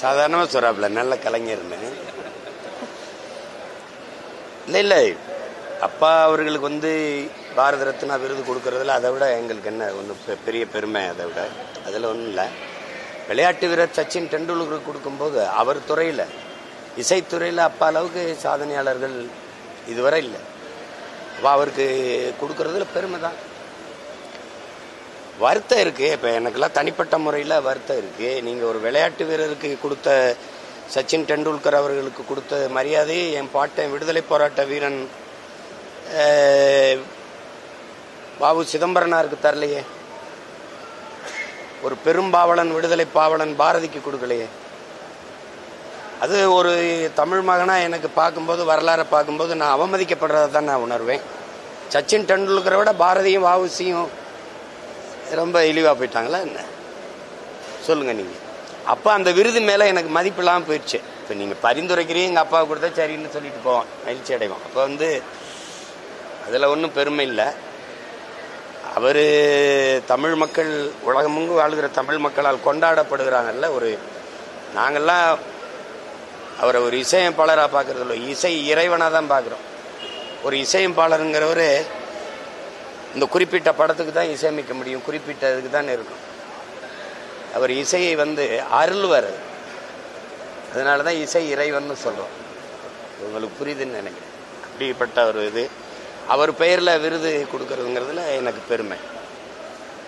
சாதாரணமாக சொல்கிறாப்புல நல்ல கலைஞர்னு. இல்லை அப்பா அவர்களுக்கு பாரத ரத்னா விருது கொடுக்கறதுல அதை விட எங்களுக்கு என்ன ஒன்றும் பெரிய பெருமை. அதை விட அதில் ஒன்றும் இல்லை. விளையாட்டு வீரர் சச்சின் டெண்டுல்கருக்கு கொடுக்கும்போது அவர் துறையில், இசைத்துறையில் அப்பா அளவுக்கு சாதனையாளர்கள் இதுவரை இல்லை. அப்போ அவருக்கு கொடுக்கறதுல பெருமை தான். வருத்தம் இருக்குது. இப்போ எனக்கெல்லாம் தனிப்பட்ட முறையில் வருத்தம் இருக்குது. நீங்கள் ஒரு விளையாட்டு வீரருக்கு கொடுத்த சச்சின் டெண்டுல்கர் அவர்களுக்கு கொடுத்த மரியாதையை என் பாட்டன் விடுதலை போராட்ட வீரன் வாவு சிதம்பரனாருக்கு தரலையே. ஒரு பெரும்பாவலன், விடுதலை பாவலன் பாரதிக்கு கொடுக்கலையே. அது ஒரு தமிழ் மகனாக எனக்கு பார்க்கும்போது, வரலாறை பார்க்கும்போது நான் அவமதிக்கப்படுறதை தான் நான் உணர்வேன். சச்சின் டெண்டுல்கரை விட பாரதியும் வாவுசியும் ரொம்ப இழிவாக போயிட்டாங்களா என்ன சொல்லுங்கள் நீங்கள். அப்போ அந்த விருது மேலே எனக்கு மதிப்பு இல்லாமல் போயிடுச்சு. இப்போ நீங்கள் பரிந்துரைக்கிறீங்க, எங்கள் அப்பாவை கொடுத்தா சரின்னு சொல்லிட்டு போவான், மகிழ்ச்சி அடைவான். அப்போ அதில் ஒன்றும் பெருமை இல்லை. அவர் தமிழ் மக்கள், உலகமெங்கு வாழ்கிற தமிழ் மக்களால் கொண்டாடப்படுகிறாங்கல்ல. நாங்கள்லாம் அவரை ஒரு இசையமைப்பாளராக பார்க்குறது இல்லை, இசை இறைவனாக தான் பார்க்குறோம். ஒரு இசையமைப்பாளருங்கிறவர் இந்த குறிப்பிட்ட படத்துக்கு தான் இசையமைக்க முடியும், குறிப்பிட்ட இதுக்கு தான் இருக்கும். அவர் இசையை அருள்வார். அதனால தான் இசை இறைவன் சொல்கிறோம். உங்களுக்கு புரியுதுன்னு நினைக்கிறேன். அப்படிப்பட்ட ஒரு இது அவர் பெயரில் விருது கொடுக்கறதுங்கிறதுல எனக்கு பெருமை.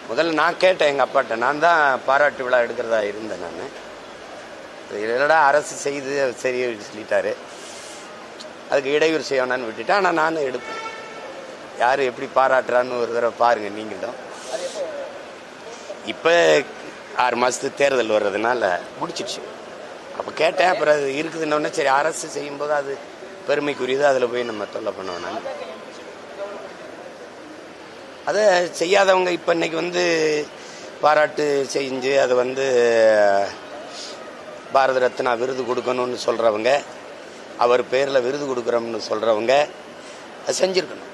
முதல்ல நான் கேட்டேன் எங்கள் அப்பாட்ட, நான் தான் பாராட்டு விழா எடுக்கிறதா இருந்தேன். நான் இல்லைடா அரசு செய்து சரி சொல்லிட்டாரு, அதுக்கு இடையூறு செய்யணும்னு விட்டுட்டேன். ஆனால் நானும் எடுப்பேன். யார் எப்படி பாராட்டுறான்னு ஒரு தடவை பாருங்கள் நீங்களும். இப்போ 6 மாதத்துக்கு தேர்தல் வர்றதுனால முடிச்சிடுச்சு. அப்போ கேட்டேன். அப்புறம் அது இருக்குதுன்னொன்னே சரி அரசு செய்யும்போது அது பெருமைக்குரியது, அதில் போய் நம்ம தொல்லை பண்ணுவோம். நான் அதை செய்யாதவங்க இப்போ இன்னைக்கு பாராட்டு செஞ்சு அதை பாரத ரத்னா விருது கொடுக்கணும்னு சொல்கிறவங்க, அவர் பேரில் விருது கொடுக்குறோம்னு சொல்கிறவங்க அதை செஞ்சுருக்கணும்.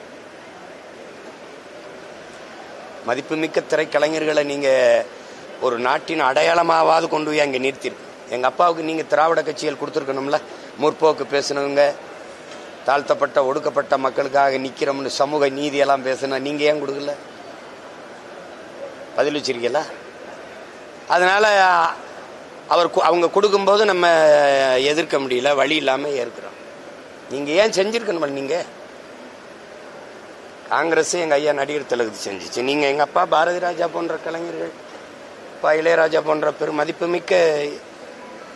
மதிப்புமிக்க திரைக்கலைஞர்களை நீங்கள் ஒரு நாட்டின் அடையாளமாவது கொண்டு போய் அங்கே நிறுத்திருக்கு. எங்கள் அப்பாவுக்கு நீங்கள் திராவிட கட்சிகள் கொடுத்துருக்கணும்ல. முற்போக்கு பேசினவங்க, தாழ்த்தப்பட்ட ஒடுக்கப்பட்ட மக்களுக்காக நிற்கிறோம்னு சமூக நீதியெல்லாம் பேசுனா நீங்கள் ஏன் கொடுக்கல? பதில் வச்சிருக்கீங்களா? அதனால் அவங்க கொடுக்கும்போது நம்ம எதிர்க்க முடியல, வழி இல்லாமல் ஏற்கிறோம். நீங்கள் ஏன் செஞ்சுருக்கணும்? நீங்கள் காங்கிரஸ் எங்கள் ஐயா நடிகர் திலகத்து செஞ்சிச்சு. நீங்கள் எங்கள் அப்பா பாரதி ராஜா போன்ற கலைஞர்கள், அப்பா இளையராஜா போன்ற மதிப்புமிக்க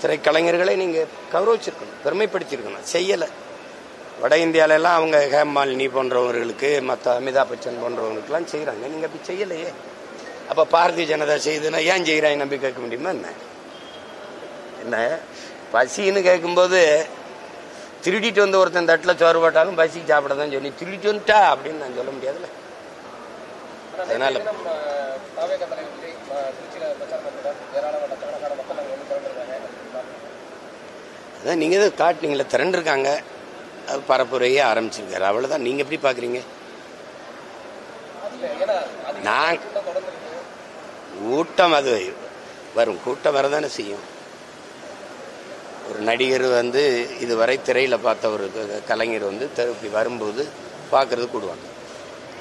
திரைக்கலைஞர்களை நீங்கள் கௌரவிச்சிருக்கணும், பெருமைப்படுத்தியிருக்கணும். செய்யலை. வட இந்தியாவிலலாம் அவங்க ஹேமாலினி போன்றவர்களுக்கு, மற்ற அமிதாப் பச்சன் போன்றவங்களுக்கெல்லாம் செய்கிறாங்க. நீங்கள் அப்படி செய்யலையே. அப்போ பாரதிய ஜனதா செய்யுதுன்னா ஏன் செய்கிறாங்க நம்பி கேட்க முடியுமா? என்ன பசின்னு கேட்கும்போது திருடிட்டு ஒருத்தன் தட்டில் சோறு போட்டாலும் பசிக்கு சாப்பிட தான் சொல்லி திருடிட்டு வந்துட்டா அப்படின்னு நான் சொல்ல முடியாதுல்ல. அதனால அதான் நீங்கள் தான் காட்டினீங்களே, திரண்டிருக்காங்க, அது பரப்புரையே ஆரம்பிச்சிருக்காரு, அவ்வளோதான். நீங்கள் எப்படி பார்க்குறீங்க? நான் கூட்டம் அது வரும், கூட்டம் வரதானே செய்யும். ஒரு நடிகர் இதுவரை திரையில் பார்த்த ஒரு கலைஞர் இப்படி வரும்போது பார்க்கறது கூடுவாங்க.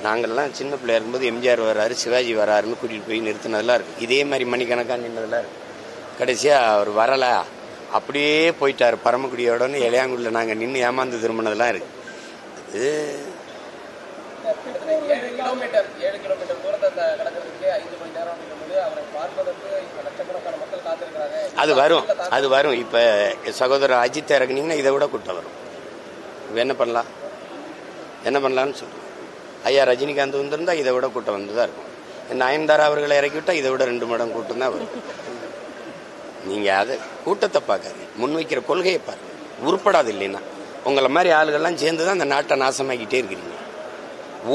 நாங்கள்லாம் சின்ன பிள்ளையா இருக்கும்போது எம்ஜிஆர் வராரு, சிவாஜி வராருன்னு கூட்டிகிட்டு போய் நிறுத்தினதெல்லாம் இருக்குது. இதே மாதிரி மணிக்கணக்காக நின்றதெல்லாம் இருக்குது. கடைசியாக அவர் வரலை, அப்படியே போயிட்டார் பரமக்குடியோடன்னு இளையாங்குடியில் நாங்கள் நின்று ஏமாந்து திரும்பினதெல்லாம் இருக்குது. அது வரும், அது வரும். இப்போ சகோதரர் அஜித்தை இறக்குனீங்கன்னா இதை விட கூட்டம் வரும். என்ன பண்ணலான்னு சொல்லுங்கள். ஐயா ரஜினிகாந்த் வந்திருந்தா இதை விட கூட்டம் வந்துதான் இருக்கும். நயன்தாரா அவர்களை இறக்கி விட்டால் இதை விட 2 மடங்கு கூட்டம் தான் வரும். நீங்கள் அதை கூட்டத்தை பார்க்காது, முன்வைக்கிற கொள்கையை பாருங்க. உருப்படாது. இல்லைன்னா உங்களை மாதிரி ஆளுகள்லாம் சேர்ந்து தான் அந்த நாட்டை நாசமாக்கிட்டே இருக்கிறீங்க.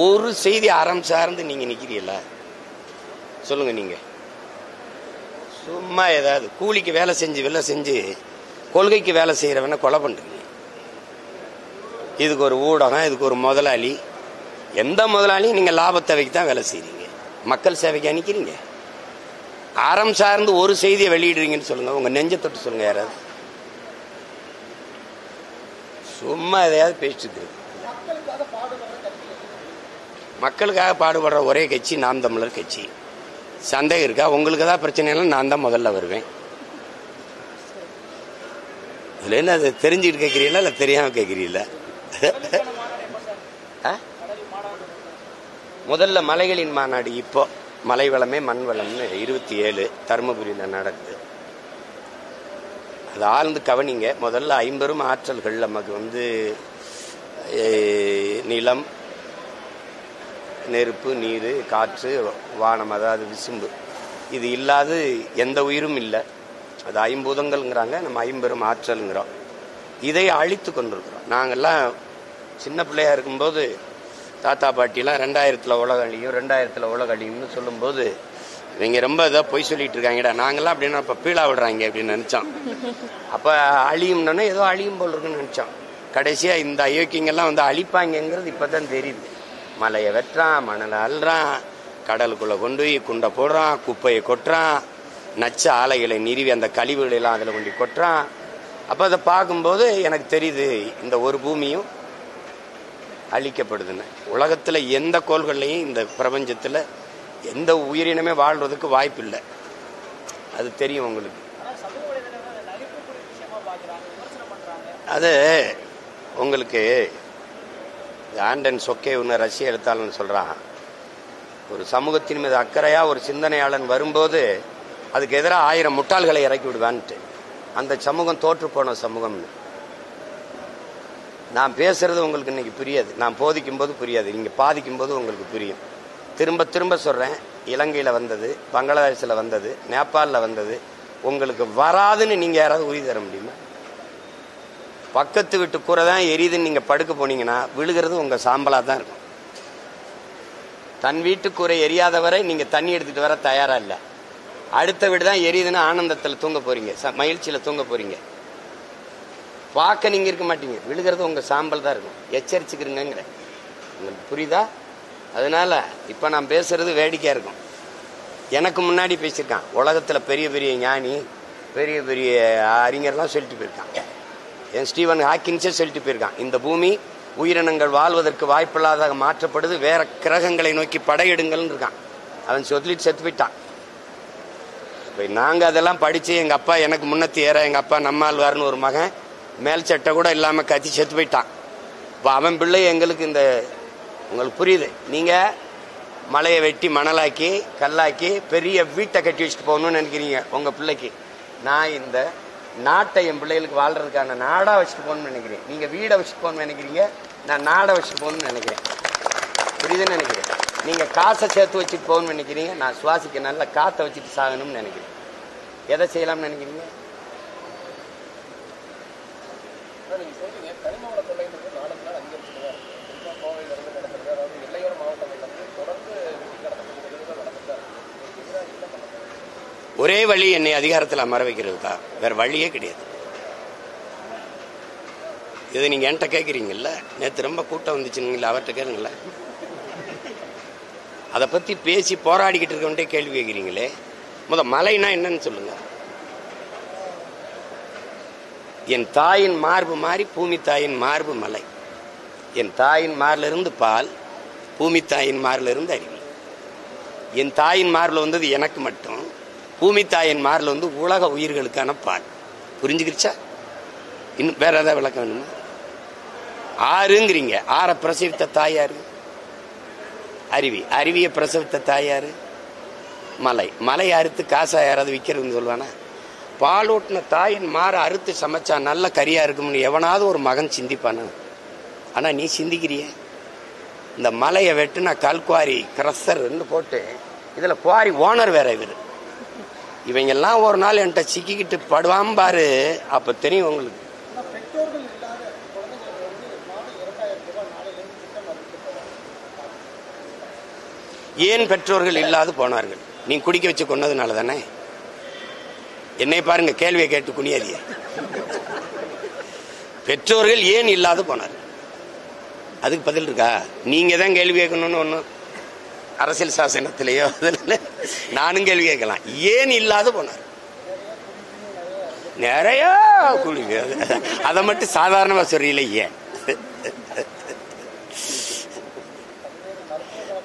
ஒரு செய்தி அறம் சார்ந்து நீங்கள் நிற்கிறீங்களா சொல்லுங்க. நீங்கள் சும்மா ஏதாவது கூலிக்கு வேலை செஞ்சு கொள்கைக்கு வேலை செய்கிறவன கொலை பண்ணுறீங்க. இதுக்கு ஒரு ஊடகம், இதுக்கு ஒரு முதலாளி. எந்த முதலாளியும் நீங்கள் லாப தேவைக்கு தான் வேலை செய்கிறீங்க, மக்கள் சேவைக்கு நிற்கிறீங்க. அறம் சார்ந்து ஒரு செய்தியை வெளியிடுறீங்கன்னு சொல்லுங்க. உங்க நெஞ்ச தொட்டு சொல்லுங்க. யாராவது சும்மா எதையாவது பேசிட்டு இருக்கு. மக்களுக்காக பாடுபடுற ஒரே கட்சி நாம் தமிழர் கட்சி. சந்தேகம் இருக்கா? உங்களுக்கு ஏதாவது பிரச்சனை இல்லை, நான் தான் முதல்ல வருவேன். இதுல என்ன அது தெரிஞ்சுக்கிட்டு கேட்குறீங்களா இல்லை தெரியாம கேட்குறீங்களா? முதல்ல மலைகளின் மாநாடு, இப்போ மலை வளமே மண் வளம்னு 27 தருமபுரியில் நடக்குது. அது ஆழ்ந்து கவனிங்க. முதல்ல 50 ஆற்றல்கள் நமக்கு நிலம், நெருப்பு, நீர், காற்று, வானம், அதாவது விசும்பு, இது இல்லாது எந்த உயிரும் இல்லை. அது 5 பூதங்கள்ங்கிறாங்க, நம்ம 50 ஆற்றல்ங்கிறோம். இதை அழித்து கொண்டிருக்கிறோம். நாங்கள்லாம் சின்ன பிள்ளையா இருக்கும்போது தாத்தா பாட்டிலாம் 2000 உலக அழியும் 2000 உலக அழியும்னு சொல்லும்போது இவங்க ரொம்ப இதாக பொய் சொல்லிட்டு இருக்காங்கடா, நாங்கள்லாம் அப்படின்னா இப்போ பீழா விடுறாங்க அப்படின்னு நினச்சோம். அப்போ அழியும்னா ஏதோ அழியும் போல் இருக்குன்னு நினச்சோம். கடைசியாக இந்த அயோக்கியங்கள்லாம் அழிப்பாங்கிறது இப்போ தான் தெரியுது. மலையை வெட்டுறான், மணலை அள்ளுறான், கடலுக்குள்ளே கொண்டு போய் குண்டை போடுறான், குப்பையை கொட்டுறான், நச்ச ஆலைகளை நிறுவி அந்த கழிவுகளெல்லாம் அதில் கொண்டு கொட்டுறான். அப்போ அதை பார்க்கும்போது எனக்கு தெரியுது இந்த ஒரு பூமியும் அழிக்கப்படுதுன்னு. உலகத்தில் எந்த கோள்கள்லையும் இந்த பிரபஞ்சத்தில் எந்த உயிரினமே வாழ்றதுக்கு வாய்ப்பு இல்லை. அது தெரியும் உங்களுக்கு. அது உங்களுக்கு ஆண்டன் சொக்கேவ்னு ரஷ்ய எழுத்தாளன் சொல்றான், ஒரு சமூகத்தின் மீது அக்கறையா ஒரு சிந்தனையாளன் வரும்போது அதுக்கு எதிராக 1000 முட்டாள்களை இறக்கி விடுவான்ட்டு. அந்த சமூகம் தோற்று போன சமூகம்னு. நான் பேசுறது உங்களுக்கு இன்னைக்கு புரியாது, நான் போதிக்கும் போது புரியாது, நீங்க பாதிக்கும் போது உங்களுக்கு புரியும். திரும்ப திரும்ப சொல்றேன், இலங்கையில வந்தது, பங்களாதேஷில் வந்தது, நேபாளில் வந்தது, உங்களுக்கு வராதுன்னு நீங்க யாராவது உறுதி தர முடியுமா? பக்கத்து வீட்டு கூரை தான் எரியுதுன்னு நீங்க படுக்க போனீங்கன்னா விழுகிறது உங்க சாம்பலா தான் இருக்கும். தன் வீட்டு கூரை எரியாதவரை நீங்க தண்ணி எடுத்துட்டு வர தயாரா இல்லை. அடுத்த வீடு தான் எரியுதுன்னு ஆனந்தத்தில் தூங்க போறீங்க, மகிழ்ச்சியில தூங்க போறீங்க. பார்க்க நீங்க இருக்க மாட்டீங்க, விழுகிறது உங்க சாம்பல் தான் இருக்கும். எச்சரிச்சுக்கிறீங்கிற உங்களுக்கு புரியுதா? அதனால இப்ப நான் பேசுறது வேடிக்கையா இருக்கும். எனக்கு முன்னாடி பேசியிருக்கான், உலகத்துல பெரிய பெரிய ஞானி, பெரிய பெரிய அறிஞர்லாம் சொல்லிட்டு போயிருக்கான். என் ஸ்டீவன் ஹாக்கின்ஸே சொல்லிட்டு போயிருக்கான், இந்த பூமி உயிரினங்கள் வாழ்வதற்கு வாய்ப்பில்லாத மாற்றப்படுது, வேற கிரகங்களை நோக்கி படையெடுங்கள்னு இருக்கான். அவன் சொல்லிட்டு செத்து போயிட்டான். நாங்க அதெல்லாம் படிச்சு எங்க அப்பா எனக்கு முன்னத்தி ஏற, எங்க அப்பா நம்மாழ்வார்னு ஒரு மகன் மேல் சட்டை கூட இல்லாம கத்தி செத்து போயிட்டான். இப்போ அவன் பிள்ளை எங்களுக்கு இந்த உங்களுக்கு புரியுது. நீங்க மலையை வெட்டி மணலாக்கி கல்லாக்கி பெரிய வீட்டை கட்டி வச்சுட்டு போகணும்னு நினைக்கிறீங்க உங்க பிள்ளைக்கு. நான் இந்த நாட்டை என் பிள்ளைகளுக்கு வாழ்றதுக்கான நாடா வச்சுட்டு போகணும்னு நினைக்கிறேன். நீங்க வீடை வச்சுட்டு போகணும்னு நினைக்கிறீங்க, நான் நாடை வச்சுட்டு போகணும்னு நினைக்கிறேன். புரியுதுன்னு நினைக்கிறேன். நீங்க காசை சேர்த்து வச்சுட்டு போகணும்னு நினைக்கிறீங்க, நான் சுவாசிக்க நல்ல காற்றை வச்சுட்டு சாகணும்னு நினைக்கிறேன். எதை செய்யலாம்னு நினைக்கிறீங்க? ஒரே வழி என்னை அதிகாரத்தில் அமர வைக்கிறது தான், வேற வழியே கிடையாது. இது நீங்க என்கிட்ட கேட்குறீங்கல்ல, நேற்று ரொம்ப கூட்டம் வந்துச்சுங்களா, அவர்கிட்ட கேளுங்கள. அதை பத்தி பேசி போராடிக்கிட்டு இருக்கவன்ட்டே கேள்வி கேட்குறீங்களே. மலைனா என்னன்னு சொல்லுங்க. என் தாயின் மார்பு மாறி பூமி தாயின் மார்பு மலை. என் தாயின் மார்ல இருந்து பால், பூமி தாயின் மார்ல இருந்து அருவி. என் தாயின் மார்ல வந்தது எனக்கு மட்டும், பூமி தாயின் மார்ல உலக உயிர்களுக்கான பால். புரிஞ்சுக்கிடுச்சா? இன்னும் வேற ஏதாவது விளக்கம் வேணுமா? ஆறுங்கிறீங்க, ஆற பிரசவித்த தாயாரு அருவி, அருவியை பிரசவித்த தாயாரு மலை. மலை அறுத்து காசா யாராவது விற்கிறதுன்னு சொல்லுவானா? பாலூட்டின தாயின் மாற அறுத்து சமைச்சா நல்ல கறியா இருக்கும்னு எவனாவது ஒரு மகன் சிந்திப்பானா? ஆனா நீ சிந்திக்கிறிய. இந்த மலையை வெட்டுனா கல்குவாரி கிரஸ்ஸர்ன்னு போட்டு, இதுல குவாரி ஓனர் வேற இவரு. இவங்கெல்லாம் ஒரு நாள் என்கிட்ட சிக்கிக்கிட்டு படுவாம பாரு, அப்ப தெரியும் உங்களுக்கு. ஏன் பெற்றோர்கள் இல்லாது போனார்கள்? நீ குடிக்க வச்சு கொண்டதுனால தானே. என்னை பாருங்க, கேள்வியை கேட்டு குனியாதிய. பெற்றோர்கள் ஏன் இல்லாது போனார்கள்? அதுக்கு பதில் இருக்கா? நீங்க தான் கேள்வி கேட்கணும்னு ஒண்ணு அரசியல் சாசனத்திலேயோ நானும் கேள்வி கேட்கலாம். ஏன் இல்லாத போனார்? நிறைய குளிங்க, அதை மட்டும் சாதாரணமா சொல்றீங்களே ஏன்?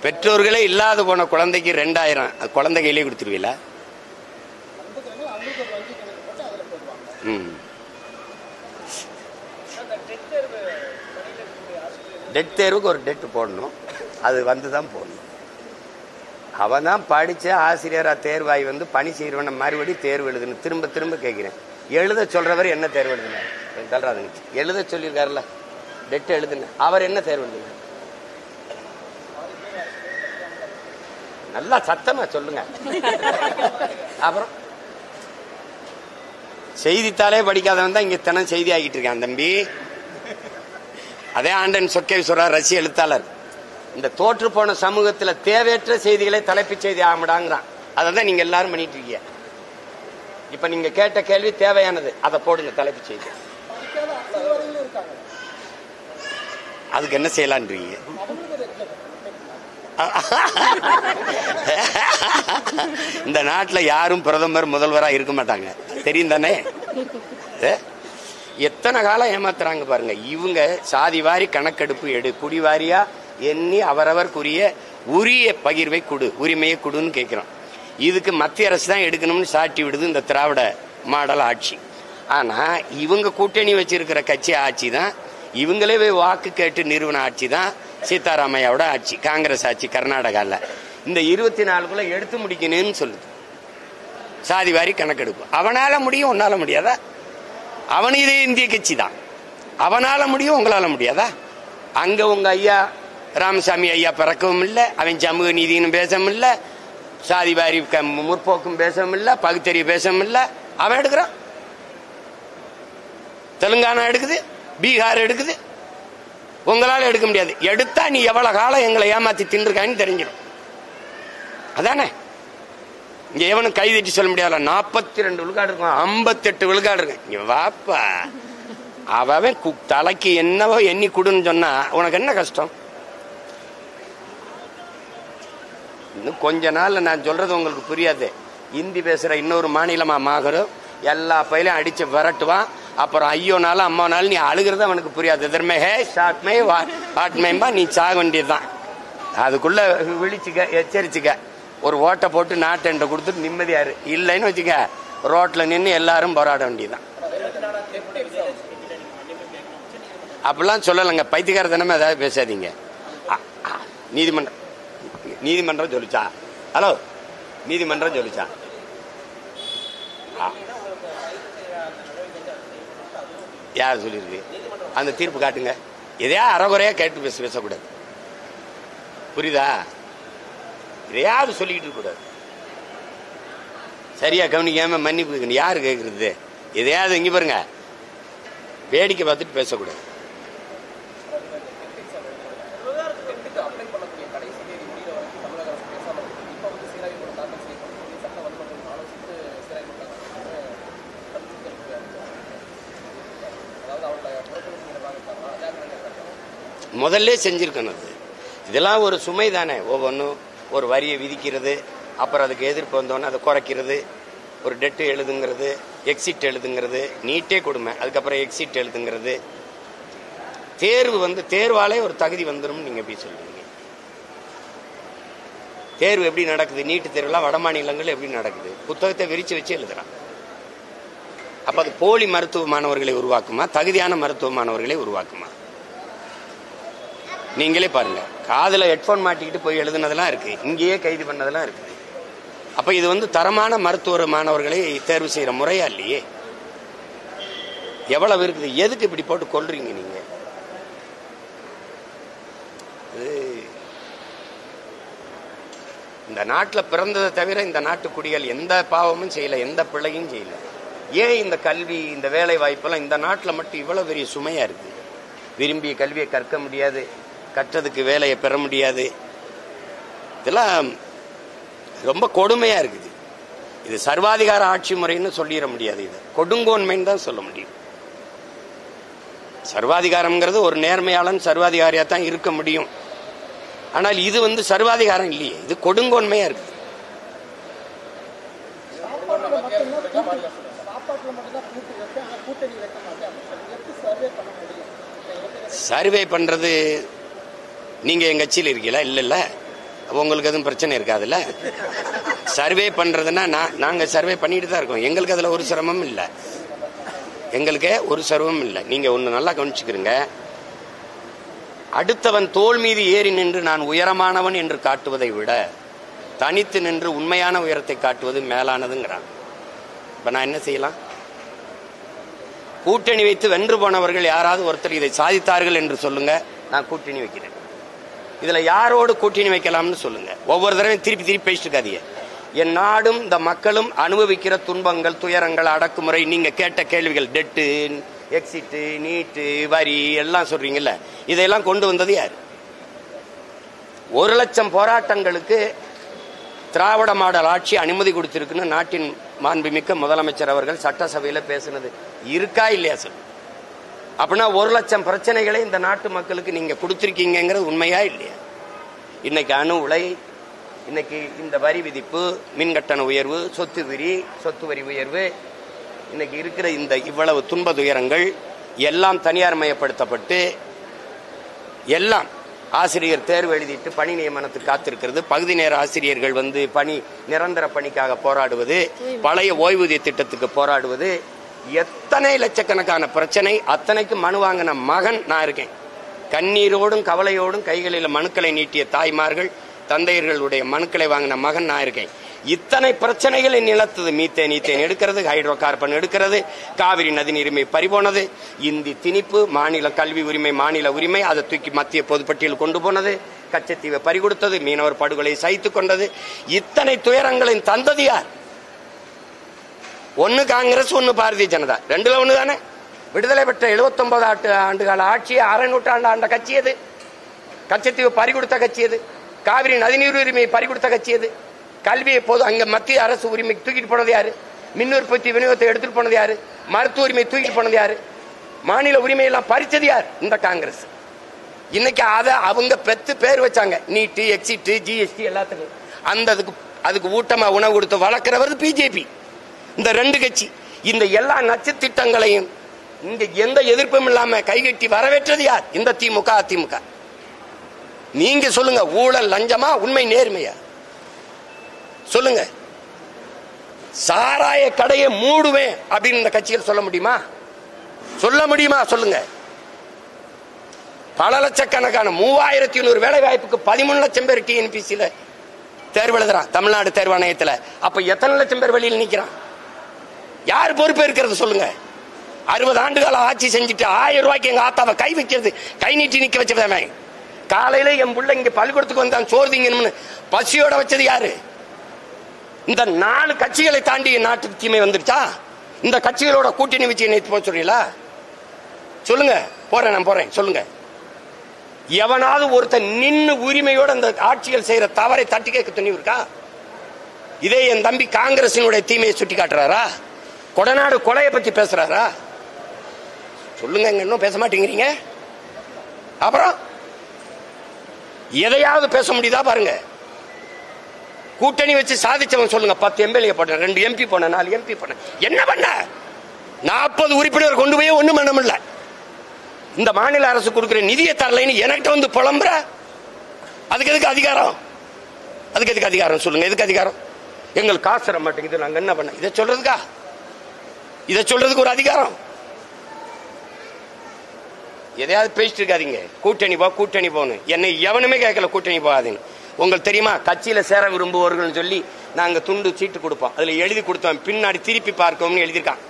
பெற்றோர்களே இல்லாத போன குழந்தைக்கு 2000 குழந்தை கையிலே கொடுத்துருவீங்களா? டெட் தேர்வுக்கு ஒரு டெட் போடணும், அது வந்துதான் போடணும். அவன் தான் படிச்ச ஆசிரியரா தேர்வாய் வந்து பணி செய்யறவன மறுபடியும் தேர்வு எழுதுன்னு திரும்ப திரும்ப கேட்கிறேன். எழுத சொல்றவர் என்ன தேர்வு எழுதுனார்? தல்றாதுங்க, எழுத சொல்லியிருக்காருல்ல, டெட் எழுதுன அவர் என்ன தேர்வு எழுதுனார்? நல்லா சத்தமா சொல்லுங்க. அப்புறம் செய்தித்தாளே படிக்காதவன் தான் இங்க தினம் செய்தி ஆகிட்டு இருக்கான் தம்பி. அதே ஆண்டன் சொக்கேஸ்வரர் ரஷ்ய எழுத்தாளர், இந்த தோற்று போன சமூகத்துல தேவையற்ற செய்திகளை தலைப்புச் செய்தி ஆகடாங்கிறான். அதான் நீங்க எல்லாரும் பண்ணிட்டு இருக்கீங்க. இப்ப நீங்க கேட்ட கேள்வி தேவையானது, அதை போடுங்க தலைப்புச் செய்தி. அதுக்கு என்ன செய்யலான்றீங்க? இந்த நாட்டில் யாரும் பிரதமர் முதல்வராக இருக்க மாட்டாங்க, தெரியும் தானே? எத்தனை காலம் ஏமாத்துறாங்க பாருங்க. இவங்க சாதி வாரி கணக்கெடுப்பு எடு, குடிவாரியா எண்ணி அவரவர்க்குரிய உரிய பகிர்வை கொடு, உரிமையை கொடுன்னு கேட்கிறோம். இதுக்கு மத்திய அரசு தான் எடுக்கணும்னு சாட்டி விடுது இந்த திராவிட மாடல் ஆட்சி. ஆனா இவங்க கூட்டணி வச்சிருக்கிற கட்சி ஆட்சி தான், இவங்களே வாக்கு கேட்டு நிறுவன ஆட்சி தான் சீதாராமையாவோட ஆட்சி, காங்கிரஸ் ஆட்சி கர்நாடகாவில். இந்த 24க்குள்ள எடுத்து முடிக்கணும்னு சொல்லுது. சாதி வாரி கணக்கெடுப்பு அவனால முடியும், உன்னால முடியாதா? அவன் இதே இந்திய கட்சி தான், அவனால முடியும், உங்களால முடியாதா? அங்க உங்க ஐயா ராமசாமி ஐயா பிறக்கவும் இல்லை, அவன் சமூக நீதினு பேசவும் இல்லை, சாதி வாரி முற்போக்கும் பேசவும் இல்லை, பகுத்தறிவு பேசவும் இல்லை. அவன் எடுக்கிறான். தெலுங்கானா எடுக்குது, பீகார் எடுக்குது, உங்களால எடுக்க முடியாது. எடுத்தா நீ எவ்வளவு காலம் எங்களை ஏமாத்தி தின்றுக்கான்னு தெரிஞ்சிடும். அதானே இங்க எவனும் கைதட்டி சொல்ல முடியாது. 42 விழுக்காடு இருக்கும், 58 விழுக்காடு இருக்கு. இங்க வாப்பா, அவன் தலைக்கு என்னவோ எண்ணி கொடுன்னு சொன்னா உனக்கு என்ன கஷ்டம்? இன்னும் கொஞ்ச நாள் நான் சொல்றது உங்களுக்கு புரியாது. இந்தி பேசுற இன்னொரு மாநிலமா மாகரும் எல்லா பயிலையும் அடிச்சு விரட்டுவான். அப்புறம் ஐயோனாலும் அம்மானாலும் நீ அழுகிறது அவனுக்கு புரியாது. எதிர்மே ஹே ஷாட்மே வாட்மேம்பா, நீ சாக வேண்டியதுதான். அதுக்குள்ள விழிச்சுக்க, எச்சரிச்சுக்க. ஒரு ஓட்டை போட்டு நாட்டை கொடுத்துட்டு நிம்மதியாரு. இல்லைன்னு வச்சுக்க, ரோட்ல நின்று எல்லாரும் போராட வேண்டியதுதான். அப்படிலாம் சொல்லலைங்க, பைத்தியக்காரத்தனமே ஏதாவது பேசாதீங்க. நீதிமன்றம் சொல்லிச்சா? ஹலோ, நீதிமன்றம் சொல்லிச்சா? யார் சொல்லிருக்கு? அந்த தீர்ப்பு காட்டுங்க. எதையா அறகுறையா கேட்டு பேசக்கூடாது, புரியுதா? எதையாவது சொல்லிக்கிட்டு இருக்க கூடாது. சரியா கவனிக்காம மன்னிப்பு யாரு கேட்கறது? எதையாவது இங்க பாருங்க, வேடிக்கை பார்த்துட்டு பேசக்கூடாது. முதல்ல செஞ்சிருக்கணும். இதெல்லாம் ஒரு சுமை தானே. ஒவ்வொன்றும் ஒரு வரியை விதிக்கிறது, அப்புறம் அதுக்கு எதிர்ப்பு வந்தோன்னு அதை குறைக்கிறது, ஒரு டெட்டு எழுதுங்கிறது, எக்ஸிட் எழுதுங்கிறது, நீட்டே கொடுமை, அதுக்கப்புறம் எக்ஸிட் எழுதுங்கிறது. தேர்வு தேர்வாலே ஒரு தகுதி வந்துடும். நீங்க எப்படி சொல்றீங்க? தேர்வு எப்படி நடக்குது? நீட்டு தேர்வுலாம் வட மாநிலங்கள் எப்படி நடக்குது? புத்தகத்தை விரிச்சு வச்சு எழுதுறான். அப்ப அது போலி மருத்துவ மாணவர்களை உருவாக்குமா, தகுதியான மருத்துவ மாணவர்களை உருவாக்குமா? நீங்களே பாருங்க. காதுல ஹெட்போன் மாட்டிக்கிட்டு போய் எழுதுனதெல்லாம் இருக்கு, இங்கேயே கைது பண்ணதெல்லாம் இருக்கு. அப்ப இது தரமான மருத்துவ மாணவர்களை தேர்வு செய்யற முறையா இல்லையே? எவ்வளவு இருக்குது? எதுக்கு இப்படி போட்டு கொள்றீங்க நீங்க? இந்த நாட்டில் பிறந்ததை தவிர இந்த நாட்டு குடிகள் எந்த பாவமும் செய்யல, எந்த பிள்ளையும் செய்யல. ஏன் இந்த கல்வி, இந்த வேலை வாய்ப்பெல்லாம் இந்த நாட்டில் மட்டும் இவ்வளவு பெரிய சுமையா இருக்கு? விரும்பிய கல்வியை கற்க முடியாது, கற்றதுக்கு வேலையை பெற முடியாது. இதெல்லாம் ரொம்ப கொடுமையா இருக்குது. இது சர்வாதிகார ஆட்சி முறைன்னு சொல்லிட முடியாது, இது கொடுங்கோன்மைன்னு தான் சொல்ல முடியும். சர்வாதிகாரம்ங்கிறது ஒரு நேர்மையாளன் சர்வாதிகாரியா தான் இருக்க முடியும். ஆனால் இது சர்வாதிகாரம் இல்லையே, இது கொடுங்கோன்மையா இருக்கு. சர்வே பண்றது நீங்க எங்க கட்சியில் இருக்கீங்களா? இல்ல, உங்களுக்கு எதுவும் பிரச்சனை இருக்காதுல்ல. சர்வே பண்றதுன்னா நாங்க சர்வே பண்ணிட்டு தான் இருக்கோம். எங்களுக்கு அதுல ஒரு சிரமமும் இல்லை, எங்களுக்கு ஒரு சிரமமும் இல்லை. நீங்க ஒண்ணு நல்லா கவனிச்சுக்கிறீங்க. அடுத்தவன் தோள் மீது ஏறி நின்று நான் உயரமானவன் என்று காட்டுவதை விட தனித்து நின்று உண்மையான உயரத்தை காட்டுவது மேலானதுங்கிறான். இப்ப நான் என்ன செய்யலாம்? கூட்டணி வைத்து வென்று போனவர்கள் யாராவது ஒருத்தர் இதை சாதித்தார்கள் என்று சொல்லுங்க, நான் கூட்டணி வைக்கிறேன். இதுல யாரோடு கூட்டணி வைக்கலாம்னு சொல்லுங்க. ஒவ்வொரு தடவையும் திருப்பி திருப்பி பேசிட்டு இருக்காதீங்க. என் நாடும் இந்த மக்களும் அனுபவிக்கிற துன்பங்கள், துயரங்கள், அடக்குமுறை, நீங்க கேட்ட கேள்விகள், டெட்டு, எக்ஸிட்டு, நீட்டு, வரி எல்லாம் சொல்றீங்கல்ல, இதையெல்லாம் கொண்டு வந்தது யார்? 1,00,000 போராட்டங்களுக்கு திராவிட மாடல் ஆட்சி அனுமதி கொடுத்திருக்குன்னு நாட்டின் மாண்புமிக்க முதலமைச்சர் அவர்கள் சட்டசபையில் பேசினது இருக்கா இல்லையா சார்? அப்படின்னா 1,00,000 பிரச்சனைகளை இந்த நாட்டு மக்களுக்கு நீங்க கொடுத்திருக்கீங்கிறது உண்மையா இல்லையா? இன்னைக்கு அணு உலை, இன்னைக்கு இந்த வரி விதிப்பு, மின்கட்டண உயர்வு, சொத்து வரி உயர்வு, இன்னைக்கு இருக்கிற இந்த இவ்வளவு துன்ப துயரங்கள் எல்லாம் தனியார் மயப்படுத்தப்பட்டு, எல்லாம் ஆசிரியர் தேர்வு எழுதிட்டு பணி நியமனத்துக்கு காத்திருக்கிறது, பகுதி நேர ஆசிரியர்கள் பணி நிரந்தர பணிக்காக போராடுவது, பழைய ஓய்வூதிய திட்டத்துக்கு போராடுவது, எத்தனை லட்சக்கணக்கான பிரச்சனை. அத்தனைக்கு மனு வாங்கின மகன் நான் இருக்கேன். கண்ணீரோடும் கவலையோடும் கைகளில் மனுக்களை நீட்டிய தாய்மார்கள், தந்தையர்களுடைய மனுக்களை வாங்கின மகன் நான் இருக்கேன். இத்தனை பிரச்சனைகளை நிலத்தது. மீத்தேன் எடுக்கிறது, ஹைட்ரோ கார்பன் எடுக்கிறது, காவிரி நதிநீரிமை பறிபோனது, இந்தி திணிப்பு, மாநில கல்வி உரிமை, மாநில உரிமை, அதை தூக்கி மத்திய பொதுப்பட்டியல் கொண்டு போனது, கச்சத்தீவை பறிகொடுத்தது, மீனவர் படுகொலை சகித்துக் கொண்டது. இத்தனை துயரங்களின் தந்தது யார்? ஒன்னு காங்கிரஸ், ஒன்னு பாரதிய ஜனதா, ரெண்டுல ஒண்ணு தானே. விடுதலை பெற்ற 79 ஆண்டுகால ஆட்சியை அரை நூற்றாண்டு ஆண்ட கட்சி எது? கச்சத்தீவை பறிகொடுத்த கட்சி எது? காவிரி நதிநீர் உரிமையை பறிகொடுத்த கட்சி எது? கல்வியை போது அங்க மத்திய அரசு உரிமை தூக்கிட்டு போனது யாரு? மின் உற்பத்தி விநியோகத்தை எடுத்துட்டு போனது யாரு? மருத்துவ உரிமை தூக்கிட்டு போனது யாரு? மாநில உரிமை எல்லாம் பறிச்சது யார்? இந்த காங்கிரஸ். இன்னைக்கு அதை அவங்க பெத்து பேர் வச்சாங்க, நீட்டு, எக்ஸிட்டு, ஜிஎஸ்டி எல்லாத்துக்கும். அதுக்கு ஊட்டமா உணவு கொடுத்து வளர்க்கிறவர் பிஜேபி. இந்த ரெண்டு கட்சி இந்த எல்லா நச்சு திட்டங்களையும் இங்க எந்த எதிர்ப்பும் இல்லாம கைகட்டி வரவேற்றது யார்? இந்த திமுக, அதிமுக. நீங்க சொல்லுங்க, ஊழல் லஞ்சமா, உண்மை நேர்மையா? சொல்லுங்க. சாராய கடையை மூடுவேன் அப்படின்னு இந்த கட்சியில் சொல்ல முடியுமா? சொல்லுங்க. பல லட்சக்கணக்கான 3100 வேலை வாய்ப்புக்கு 13 லட்சம் பேர் டிஎன்பிசியில தேர்வு எழுதுறான், தமிழ்நாடு தேர்வாணையத்தில். அப்ப எத்தனை லட்சம் பேர் வெளியில் நிக்கிறான்? யார் பொறுப்பு இருக்கிறது சொல்லுங்க? 60 ஆண்டுகால ஆட்சி செஞ்சுட்டு 1000 ரூபாய்க்கு எங்க ஆத்தாவை கை வைக்கிறது, கை நீட்டி நிக்க வச்சது. காலையில என் பிள்ளை இங்க பள்ளிக்கூடத்துக்கு வந்தான் சோர்திங்கன்னு பசியோட வச்சது யாரு? இந்த 4 கட்சிகளை தாண்டி நாட்டுக்கு தீமை வந்துருச்சா? இந்த கட்சிகளோட கூட்டணி வச்சு நினைத்து போக சொல்றீங்களா? சொல்லுங்க. நான் போறேன். சொல்லுங்க. எவனாவது ஒருத்தன் நின்னு உரிமையோட அந்த ஆட்சிகள் செய்யற தவறை தட்டி கேட்க துணிவு இருக்கா? இதே என் தம்பி காங்கிரசினுடைய தீமையை சுட்டி காட்டுறாரா? கொடநாடு கொலையை பத்தி பேசுறாரா? சொல்லுங்க. இன்னும் பேச மாட்டேங்கிறீங்க. அப்புறம் எதையாவது பேச முடியுதா பாருங்க. கூட்டணி வச்சு சாதிச்சவன் சொல்லுங்க. 10 எம்எல்ஏ போட்டேன், 2 எம்பி போனேன், 4 எம்பி போனேன். என்ன பண்ண? 40 உறுப்பினர் கொண்டு போய் ஒண்ணும் பண்ண முடியல. இந்த மாநில அரசு கொடுக்கிற நிதியை தரலைன்னு என்கிட்ட புலம்புற. அதுக்கு எதுக்கு அதிகாரம்? சொல்லுங்க. எதுக்கு அதிகாரம்? எங்களுக்கு காசு தர மாட்டேங்குது, நாங்க என்ன பண்ண? இதை சொல்றதுக்கு ஒரு அதிகாரம்? எதையாவது பேசிட்டு இருக்காதீங்க. கூட்டணி போகணும். என்னை எவனுமே கேட்கல கூட்டணி போகாதீங்க. உங்களுக்கு தெரியுமா, கட்சியில சேர விரும்புவர்கள் சொல்லி நாங்க துண்டு சீட்டு கொடுப்போம், அதுல எழுதி கொடுத்தோம், பின்னாடி திருப்பி பார்க்கவும் எழுதியிருக்கான்.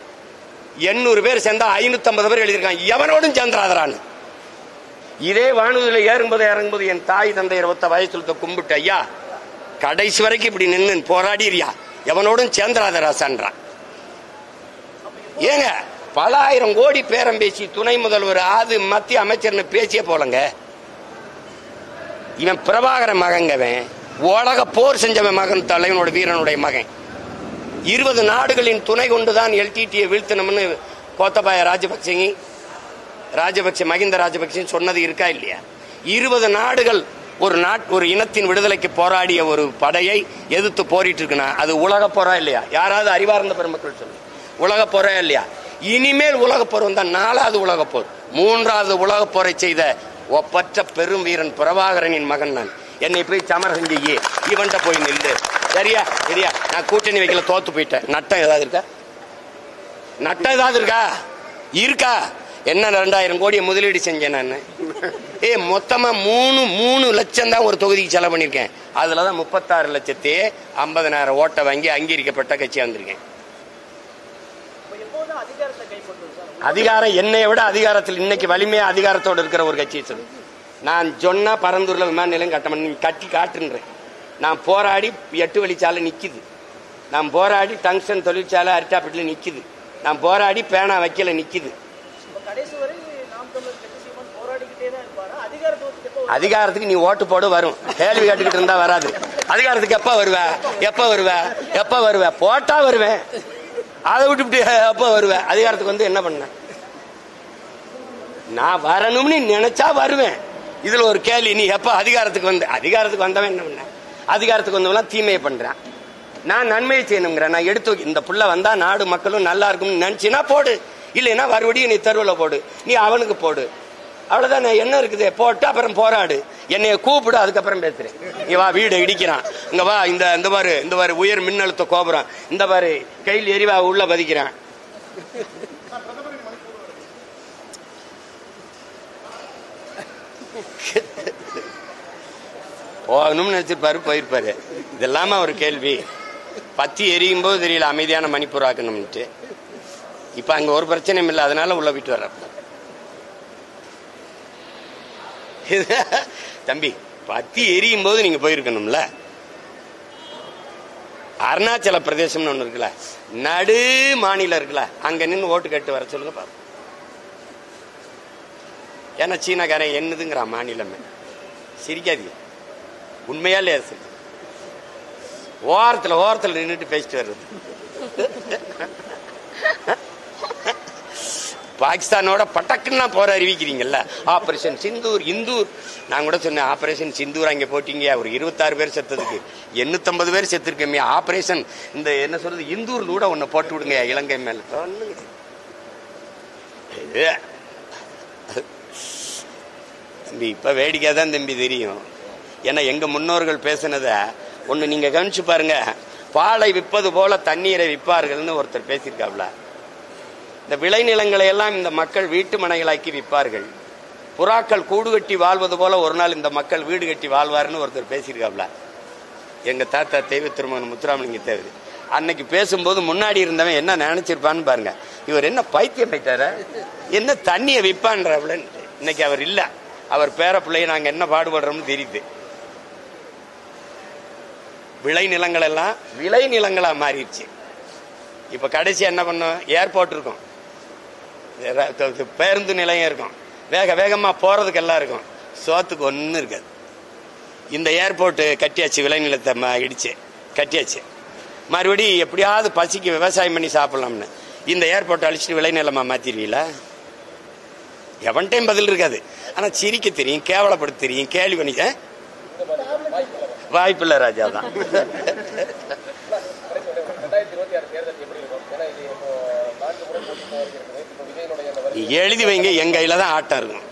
800 பேர் சேர்ந்தா 550 பேர் எழுதியிருக்கான். எவனோடும் சேர்ந்துராதரான்னு. இதே வானூதில இறங்கும்போது என் தாய் தந்தையர் ஒத்த வயசுல கும்பிட்டு, ஐயா கடைசி வரைக்கும் இப்படி நின்று போராடிறியா, எவனோடும் சேர்ந்துராதராசான்றான். ஏங்க, பல ஆயிரம் கோடி பேரம் பேசி துணை முதல்வர் அது மத்திய அமைச்சர்னு பேசிய போலங்க. இவன் பிரபாகர மகங்கவன், உலக போர் செஞ்சவன் மகன், தலைவனோட வீரனுடைய மகன். 20 நாடுகளின் துணை கொண்டுதான் எல்டிடியை வீழ்த்தணும்னு கோத்தபாய ராஜபக்சே மகிந்த ராஜபக்சே சொன்னது இருக்கா இல்லையா? 20 நாடுகள் ஒரு இனத்தின் விடுதலைக்கு போராடிய ஒரு படையை எதிர்த்து போரிட்டு இருக்குன்னா அது உலக போரா இல்லையா? யாராவது அறிவார்ந்த பெருமக்கள் சொல்லு, உலக போரா இல்லையா? இனிமேல் உலக போர் வந்தா 4வது உலக போர், 3வது உலக போரை செய்த ஒப்பற்ற பெரும் வீரன் பிரபாகரனின் மகன் நான். என்னை போய் சமரசம் செய்ய இவன்ட்ட போய் நில்லு. சரியா சரியா? நான் கூட்டணி வைக்கல, தோத்து போயிட்டேன். நட்டம் ஏதாவது இருக்கா? நட்டம் ஏதாவது இருக்கா? என்ன 2000 கோடியை முதலீடு செஞ்சேன் நான். மொத்தமா 3 லட்சம் தான் ஒரு தொகுதிக்கு செலவு பண்ணிருக்கேன். அதுலதான் 36,50,000 ஓட்டை வாங்கி அங்கீகரிக்கப்பட்ட கட்சியா வந்திருக்கேன். அதிகாரம் என்னை விட அதிகாரத்தில் இன்னைக்கு வலிமையா அதிகாரத்தோடு இருக்கிற ஒரு கட்சியை சொல்லு. நான் சொன்னா பரந்தூர்ல விமான நிலையம் கட்டி காட்டுன்றேன். நான் போராடி 8 வழிச்சாலை நிக்குது. நான் போராடி டங்ஸ்டன் தொழிற்சாலை அரிட்டாப்பட்டில நிக்குது. நான் போராடி பேனா வைக்கல நிக்குது. அதிகாரத்துக்கு நீ ஓட்டு போடு வரும். கேள்வி கேட்டுக்கிட்டு இருந்தா வராது. அதிகாரத்துக்கு எப்ப வருவ? போட்டா வருவேன். அதை விட்டு எப்ப வருவேன்? அதிகாரத்துக்கு வந்து என்ன பண்ண? நான் வரணும்னு நினைச்சா வருவேன். இதுல ஒரு கேள்வி, நீ எப்ப அதிகாரத்துக்கு வந்தவன் என்ன பண்ண? அதிகாரத்துக்கு வந்தவன் தீமையை பண்றான். நான் நன்மையை செய்யணுங்கிறேன். நான் எடுத்து இந்த புள்ள வந்தா நாடு மக்களும் நல்லா இருக்கும்னு நினைச்சினா போடு, இல்லைன்னா மறுபடியும் நீ தெருவில் போடு, நீ அவனுக்கு போடு. அவ்வளவுதான். என்ன இருக்குது? போட்டு அப்புறம் போராடு, என்னைய கூப்பிடு, அதுக்கப்புறம் பேசுறேன். நீ வா, வீடு இடிக்கிறான், இங்க வா, இந்த பாரு உயர் மின்னழுத்த கோபுரம், இந்த பாரு கையில் எரிவா உள்ள பதிக்கிறான். போகணும்னு நினைச்சிருப்பாரு, போயிருப்பாரு. இதெல்லாம ஒரு கேள்வி. பத்தி எரியும் போது தெரியல அமைதியான மணிப்பூர் ஆக்கணும்ட்டு. இப்ப அங்க ஒரு பிரச்சனையும் இல்லை, அதனால உள்ள விட்டு வர்ற. தம்பி, பத்தி எரியும் போது நீங்க போயிருக்கணும்ல. அருணாச்சல பிரதேசம்னு ஒண்ணு இருக்குல்ல, நடு மாநிலம் இருக்குல்ல, அங்க நின்று ஓட்டு கேட்டு வர சொல்லுங்க பாப்போம். ஏன்னா சீனாக்காரன் என்னதுங்கிற மாநிலமே. சிரிக்காதீங்க, உண்மையா இல்லையா? சரி, ஓரத்தில் நின்றுட்டு பேசிட்டு வர்றது. பாகிஸ்தானோட பட்டக்குன்னா போற அறிவிக்கிறீங்கல்ல. ஆபரேஷன் சிந்தூர், இந்தூர். நான் கூட சொன்னேன், ஆபரேஷன் சிந்தூர் அங்க போட்டீங்க, ஒரு 26 பேர் செத்ததுக்கு 850 பேர் செத்துருக்கமே. ஆபரேஷன் இந்த என்ன சொல்றது, இந்தூர் கூட ஒன்னு போட்டு விடுங்க இலங்கை மேல. தம்பி, இப்ப வேடிக்கை தான் தம்பி தெரியும். ஏன்னா எங்க முன்னோர்கள் பேசினத ஒண்ணு நீங்க கவனிச்சு பாருங்க. பாலை விற்பது போல தண்ணீரை விற்பார்கள்னு ஒருத்தர் பேசியிருக்காப்ல. இந்த விளைநிலங்களை எல்லாம் இந்த மக்கள் வீட்டு மனைகளாக்கி விற்பார்கள். புறாக்கள் கூடு கட்டி வாழ்வது போல ஒரு நாள் இந்த மக்கள் வீடு கட்டி வாழ்வார்னு ஒருத்தர் பேசியிருக்காப்ல. எங்க தாத்தா தெய்வ திருமகன் முத்துராமலிங்க தேவர் அன்னைக்கு பேசும்போது முன்னாடி இருந்தவன் என்ன நினைச்சிருப்பான்னு பாருங்க. இவர் என்ன பைத்தியம் போயிட்டார, என்ன தண்ணியை விற்பான்ற. இன்னைக்கு அவர் இல்ல, அவர் பேர பிள்ளைய நாங்க என்ன பாடுபடுறோம்னு தெரியுது. விளைநிலங்கள் எல்லாம் விளைநிலங்களா மாறிடுச்சு. இப்ப கடைசி என்ன பண்ணோம், ஏர்போர்ட் இருக்கும், பேருந்து நிலையம் இருக்கும், வேகமா போறதுக்கு எல்லாம் இருக்கும், சோத்துக்கு ஒன்னும் இருக்காது. இந்த ஏர்போர்ட் கட்டியாச்சு, விளைநிலத்தை இடிச்சு கட்டியாச்சு. மறுபடியும் எப்படியாவது பசிக்கு விவசாயம் பண்ணி சாப்பிடலாம்னு இந்த ஏர்போர்ட் அழிச்சிட்டு விளைநிலமா மாத்திருவீங்களா? எவன்டையும் பதில் இருக்காது. ஆனா சிரிக்க தெரியும், கேவலப்படுத்த தெரியும், கேள்வி பண்ணி வாய்ப்பில்லை ராஜா தான். எழுதி வைங்க, எங்க கையில தான் ஆட்டம் இருக்கும்.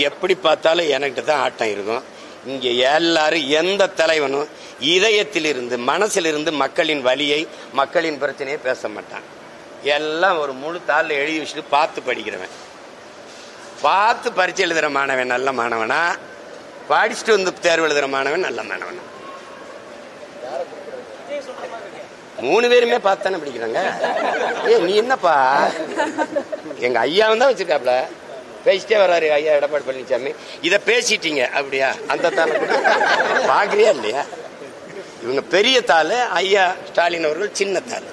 எப்படி பார்த்தாலும் எனக்கு தான் ஆட்டம் இருக்கும். இங்க எல்லாரும் எந்த தலைவனும் இதயத்தில் இருந்து மனசில் இருந்து மக்களின் வலியை மக்களின் பிரச்சனையை பேச மாட்டான். எல்லாம் ஒரு முழு தாளில் எழுதி வச்சுட்டு பார்த்து படிக்கிறவன், பார்த்து பரீட்சை எழுதுற மாணவன் நல்ல மாணவனா, படிச்சுட்டு வந்து தேர்வு எழுதுற மாணவன் நல்ல மாணவனா? 3 பேருமே பார்த்தானே படிக்கிறாங்க. நீ என்னப்பா, எங்க ஐயாவும் தான் வச்சிருக்காப்ல, பேசிட்டே வர்றாரு ஐயா எடப்பாடி பழனிசாமி. இத பேசிட்டீங்க அப்படியா? அந்த தாள் பாக்குறியா இல்லையா? இவங்க பெரிய தாள், ஐயா ஸ்டாலின் அவர்கள் சின்ன தாள்.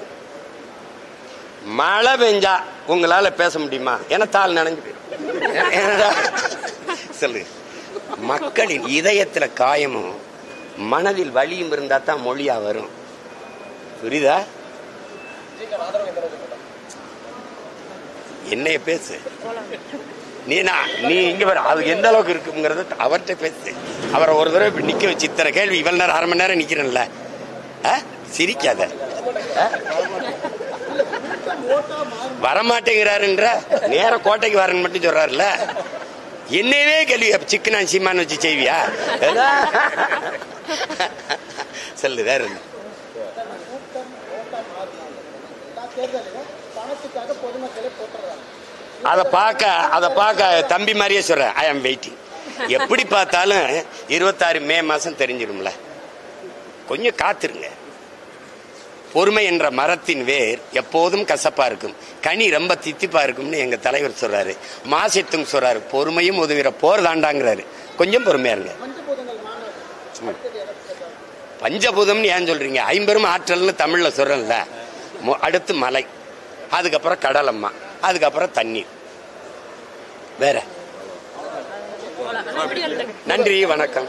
மழை பெஞ்சா உங்களால பேச முடியுமா? ஏன்னா தாள் நனைஞ்சு போயிடும். சொல்லு, மக்களின் இதயத்துல காயமும் மனதில் வலியும் இருந்தா தான் மொழியா வரும். புரியுதா? என்னைய பேசு. நீ இங்க வர அது எந்த அளவுக்கு இருக்குங்கிறது அவர்கிட்ட பேசு. அவரை ஒரு தடவை இப்படி நிக்க வச்சு இத்தனை கேள்வி இவ்வளவு நேரம் 1/2 மணி நேரம் நிக்கிறேன்ல, சிரிக்காத. வரமாட்டேங்கிறாருன்ற நேர கோட்டைக்கு வரேன்னு மட்டும் சொல்றாருல, என்னவே கேள்வி சிக்கனா சீமான்னு வச்சு செய்வியா? சொல்லு வேற என்ன? அதை பார்க்க தம்பி மாதிரியே சொல்றேன். ஐ ஆம் வெயிட்டிங். எப்படி பார்த்தாலும் 26 மே மாசம் தெரிஞ்சிடும்ல, கொஞ்சம் காத்துருங்க. பொறுமை என்ற மரத்தின் வேர் எப்போதும் கசப்பா இருக்கும், கனி ரொம்ப தித்திப்பா இருக்கும்னு எங்க தலைவர் சொல்றாரு. மாசத்தும் சொல்றாரு, பொறுமையும் உதவிற போர் தாண்டாங்கிறாரு. கொஞ்சம் பொறுமையா இருங்க. பஞ்சபூதம்னு ஏன் சொல்றீங்க? 50 ஆற்றல்னு தமிழ்ல சொல்றேன்ல. அடுத்து மலை, அதுக்கப்புறம் கடலம்மா, அதுக்கப்புறம் தண்ணீர். வேற நன்றி, வணக்கம்.